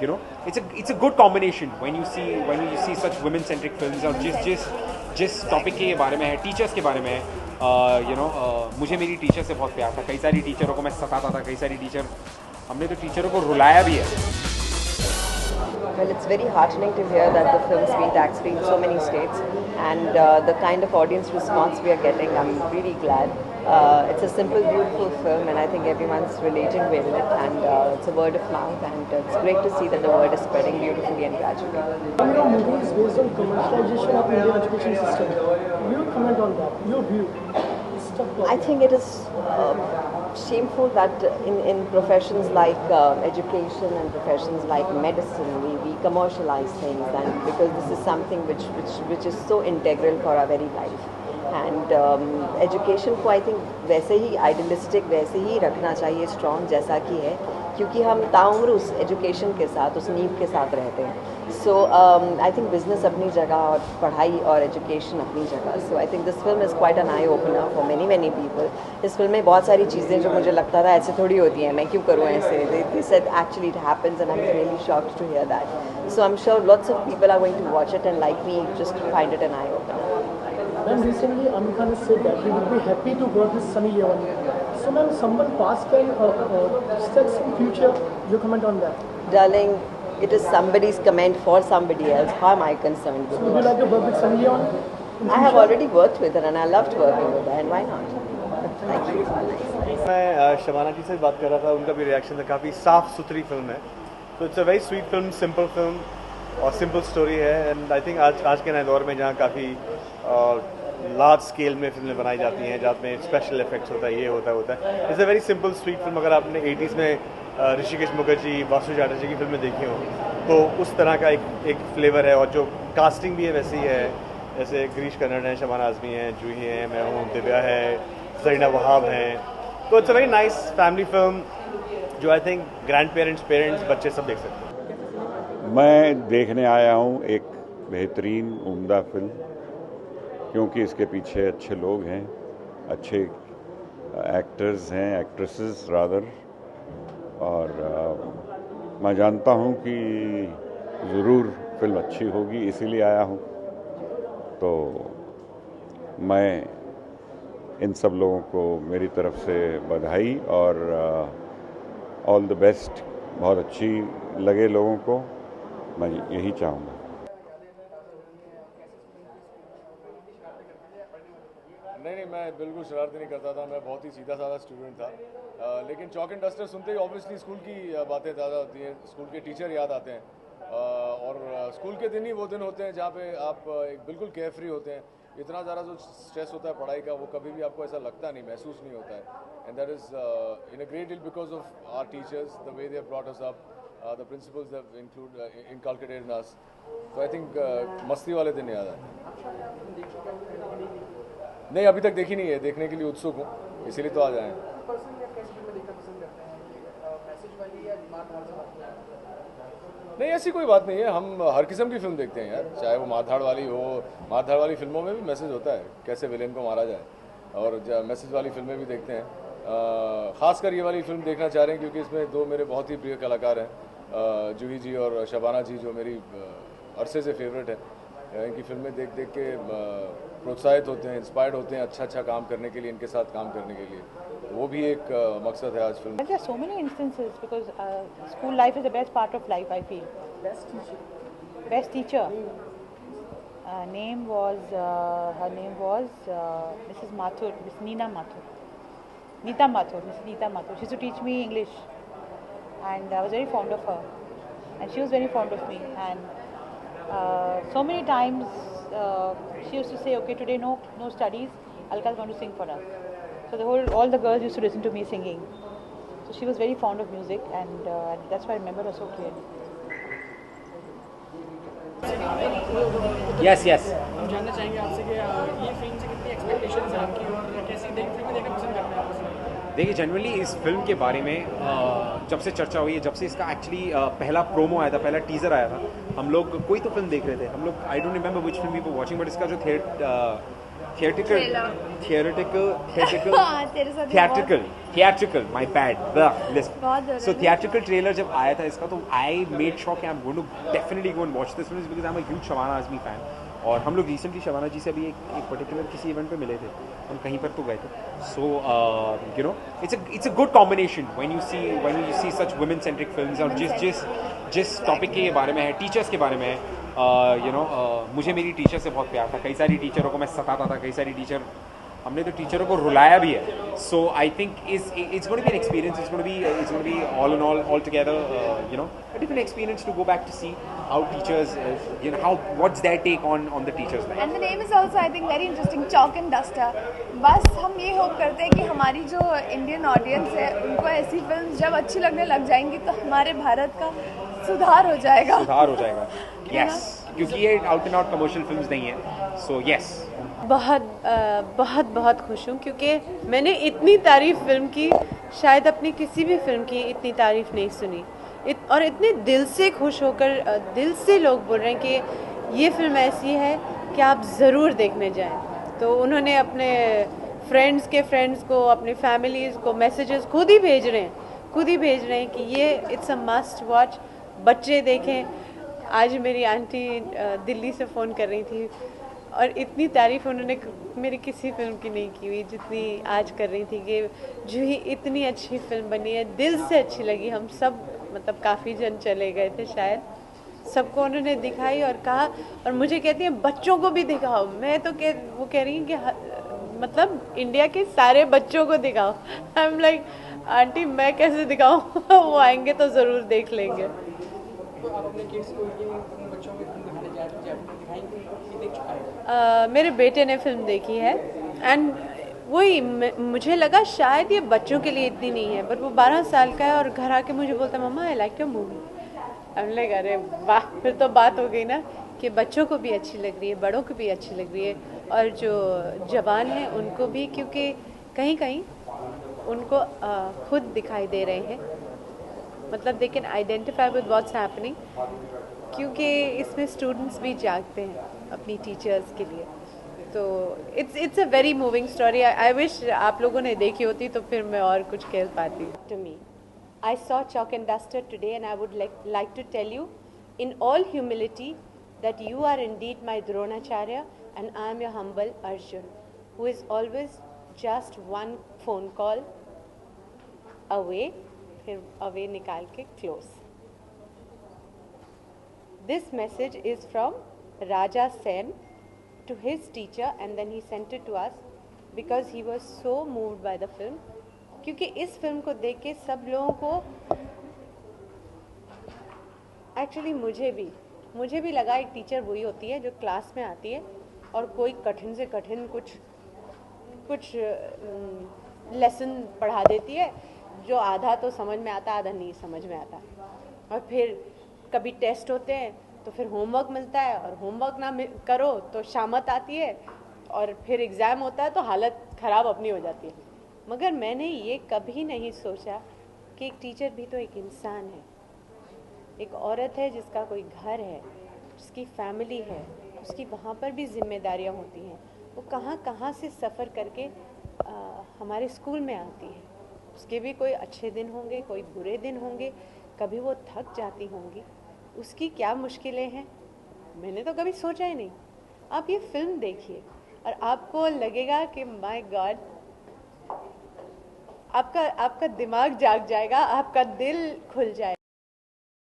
it's a good combination when you see such women centric films और जिस topic के बारे में है, टीचर्स के बारे में है, मुझे मेरी टीचर से बहुत प्यार था। कई सारी टीचरों को मैं सताता था, कई सारी हमने तो टीचरों को रुलाया भी है। Well, it's very heartening to hear that the film's been tax-free in so many states, and the kind of audience response we are getting, I'm really glad. It's a simple, beautiful film, and I think everyone's relating with it, and it's a word of mouth, and it's great to see that the word is spreading beautifully and gradually. Your movie is based on commercialization of Indian education system. Will you comment on that? Your view? I think it is shameful that in professions like education and professions like medicine, we commercialize things, and because this is something which is so integral for our very life. And education को I think वैसे ही idealistic वैसे ही रखना चाहिए strong जैसा कि है, क्योंकि हम ताउम्र उस education के साथ, उस नींव के साथ रहते हैं. So I think business अपनी जगह और पढ़ाई और education अपनी जगह. So I think this film is quite an eye opener for many people. इस फिल्म में बहुत सारी चीज़ें जो मुझे लगता था ऐसे थोड़ी होती हैं, मैं क्यों करूँ ऐसे. They said actually it happens, and I'm really shocked to hear that. So I'm sure lots of people are going to watch it and like me just find it an eye opener. Then recently Aamir Khan has said that he would be happy to work with Sunny Leone. So ma'am, someone past can set some future. You comment on that? Darling, it is somebody's comment for somebody else. How am I concerned with Would you like to work with Sunny Leone? I have already worked with her, and I loved working with her, and why not? Thank you. मैं शबाना जी से बात कर रहा था, उनका भी reaction था। काफ़ी साफ़ सुथरी फिल्म है, तो it's a very sweet film, simple film और सिंपल स्टोरी है। एंड आई थिंक आज के नए दौर में जहाँ काफ़ी लार्ज स्केल में फिल्में बनाई जाती हैं, जहाँ में स्पेशल इफेक्ट्स होता है, ये होता है, it's a very simple sweet film. अगर आपने 80s में ऋषिकेश मुखर्जी, वासु चैटर्जी की फिल्में देखी हों, तो उस तरह का एक फ्लेवर है। और जो कास्टिंग भी है वैसी है, जैसे गिरीश कर्नाड हैं, शबाना आज़मी हैं, जूही हैं, मैं हूँ, दिव्या है, ज़रीना वहाब हैं। तो it's a very nice family film जो आई थिंक ग्रैंड पेरेंट्स बच्चे सब देख सकते हैं। मैं देखने आया हूँ एक बेहतरीन उम्दा फिल्म, क्योंकि इसके पीछे अच्छे लोग हैं, अच्छे एक्टर्स हैं, एक्ट्रेसेस रादर, और मैं जानता हूँ कि ज़रूर फिल्म अच्छी होगी, इसीलिए आया हूँ। तो मैं इन सब लोगों को मेरी तरफ से बधाई और ऑल द बेस्ट। बहुत अच्छी लगे लोगों को, मैं यही चाहूँगा। नहीं, मैं बिल्कुल शरारत नहीं करता था, मैं बहुत ही सीधा साधा स्टूडेंट था। लेकिन चॉक एंड डस्टर सुनते ही ऑब्वियसली स्कूल की बातें ज़्यादा होती हैं, स्कूल के टीचर याद आते हैं। और स्कूल के दिन ही वो दिन होते हैं जहाँ पे आप एक बिल्कुल केयर फ्री होते हैं। इतना ज़्यादा जो स्ट्रेस होता है पढ़ाई का, वो कभी भी आपको ऐसा लगता नहीं, महसूस नहीं होता है। And that is in a great deal because of our teachers, the way they have brought us up, the principles have inculcated in us. तो आई थिंक मस्ती वाले दिन याद आए। नहीं, अभी तक देखी नहीं है, देखने के लिए उत्सुक हूँ, इसीलिए तो आ जाए। नहीं, ऐसी कोई बात नहीं है, हम हर किस्म की फिल्म देखते हैं यार, चाहे वो मारधाड़ वाली हो। मारधाड़ वाली फिल्मों में भी मैसेज होता है, कैसे विलेन को मारा जाए, और मैसेज वाली फिल्में भी देखते हैं। ख़ासकर ये वाली फिल्म देखना चाह रहे हैं क्योंकि इसमें दो मेरे बहुत ही प्रिय कलाकार हैं, जूही जी और शबाना जी, जो मेरी अरसे से फेवरेट है। इनकी फिल्में देख के प्रोत्साहित होते हैं, इंस्पायर्ड होते हैं अच्छा काम करने के लिए, इनके साथ काम करने के लिए। वो भी एक मकसद है आज film. There are so many instances because school life is the best part of life, I feel. Best teacher. Her name was Mrs. Mathur, Miss Nita Mathur. Mrs. Nita Mathur. She used to teach me English, and I was very fond of her, and she was very fond of me. And so many times she used to say, "Okay, today no studies. Alka's going to sing for us." So all the girls used to listen to me singing. So she was very fond of music, and that's why I remember her so clearly. Yes. हम जानना चाहेंगे आपसे कि ये film से कितनी expectations हैं आपकी और कैसी फिल्में देखना पसंद करते हैं आप? देखिए, जनरली इस फिल्म के बारे में जब से चर्चा हुई है, जब से इसका एक्चुअली पहला प्रोमो आया था, पहला टीज़र आया था, हम लोग कोई तो फिल्म देख रहे थे, हम लोग I don't remember which film we were watching, but इसका जो theatrical my bad so theatrical trailer जब आया था इसका, तो आई मेड श्योर कि I am going to definitely go and watch this film because I am a huge Shabana Azmi fan. और हम लोग रिसेंटली शबाना जी से अभी एक पर्टिकुलर किसी इवेंट पे मिले थे, हम कहीं पर तो गए थे. So you know it's a good combination when you see such women centric films. और जिस टॉपिक के बारे में है, टीचर्स के बारे में है, मुझे मेरी टीचर से बहुत प्यार था. कई सारी टीचरों को मैं सताता था, कई सारी टीचर हमने तो टीचरों को रुलाया भी है. So I think it's going to be an experience. It's going to be all together a different experience to go back to see how teachers what's their take on the teachers life. And the name is also, I think, very interesting, Chalk and Duster. बस हम ये hope करते हैं कि हमारी जो Indian audience है उनको ऐसी फिल्म जब अच्छी लगने लग जाएंगी तो हमारे भारत का सुधार हो जाएगा. Yes, क्योंकि ये out and out commercial films नहीं है. सो यस, बहुत खुश हूँ क्योंकि मैंने इतनी तारीफ़ फिल्म की, शायद अपनी किसी भी फिल्म की इतनी तारीफ़ नहीं सुनी. और इतने दिल से खुश होकर, दिल से लोग बोल रहे हैं कि ये फिल्म ऐसी है कि आप ज़रूर देखने जाएं. तो उन्होंने अपने फ्रेंड्स को, अपनी फैमिलीज़ को मैसेजेस खुद ही भेज रहे हैं कि ये इट्स अ मस्ट वॉच, बच्चे देखें. आज मेरी आंटी दिल्ली से फ़ोन कर रही थी और इतनी तारीफ़ उन्होंने मेरी किसी फिल्म की नहीं की हुई जितनी आज कर रही थी कि जूही इतनी अच्छी फिल्म बनी है, दिल से अच्छी लगी. हम सब मतलब काफ़ी जन चले गए थे शायद, सबको उन्होंने दिखाई और कहा, और मुझे कहती हैं बच्चों को भी दिखाओ. मैं तो वो कह रही हैं कि मतलब इंडिया के सारे बच्चों को दिखाओ. आई एम लाइक आंटी मैं कैसे दिखाऊं वो आएंगे तो ज़रूर देख लेंगे. तो आप अपने किड्स को बच्चों को फिल्म दिखाने दिखाएंगे कि देख चुका है? मेरे बेटे ने फिल्म देखी है एंड वही मुझे लगा शायद ये बच्चों के लिए इतनी नहीं है, बट वो 12 साल का है और घर आके मुझे बोलता है मम्मा आई लाइक योर मूवी. हम लोग अरे वाह, फिर तो बात हो गई ना कि बच्चों को भी अच्छी लग रही है, बड़ों को भी अच्छी लग रही है और जो जवान हैं उनको भी, क्योंकि कहीं कहीं उनको खुद दिखाई दे रहे हैं. मतलब they can identify with what's happening, क्योंकि इसमें स्टूडेंट्स भी जागते हैं अपनी टीचर्स के लिए. तो it's a very moving story. I wish आप लोगों ने देखी होती तो फिर मैं और कुछ कह पाती. To me I saw chalk and duster today and I would like to tell you in all humility that you are indeed my Dronacharya and I am your humble Arjun, who is always just one phone call away, फिर away निकाल के close. This message is from Raja Sen to his teacher and then he sent it to us because he was so moved by the film. क्योंकि इस film को देख के सब लोगों को, एक्चुअली मुझे भी लगा एक टीचर वही होती है जो क्लास में आती है और कोई कठिन से कठिन कुछ लेसन पढ़ा देती है जो आधा तो समझ में आता, आधा नहीं समझ में आता. और फिर कभी टेस्ट होते हैं तो फिर होमवर्क मिलता है और होमवर्क ना करो तो शामत आती है और फिर एग्ज़ाम होता है तो हालत ख़राब अपनी हो जाती है. मगर मैंने ये कभी नहीं सोचा कि एक टीचर भी तो एक इंसान है, एक औरत है जिसका कोई घर है, जिसकी फैमिली है, उसकी वहाँ पर भी जिम्मेदारियाँ होती हैं. वो कहाँ से सफ़र करके हमारे स्कूल में आती है. उसके भी कोई अच्छे दिन होंगे, कोई बुरे दिन होंगे, कभी वो थक जाती होंगी. उसकी क्या मुश्किलें हैं मैंने तो कभी सोचा ही नहीं. आप ये फिल्म देखिए और आपको लगेगा कि माय गॉड, आपका दिमाग जाग जाएगा, आपका दिल खुल जाएगा.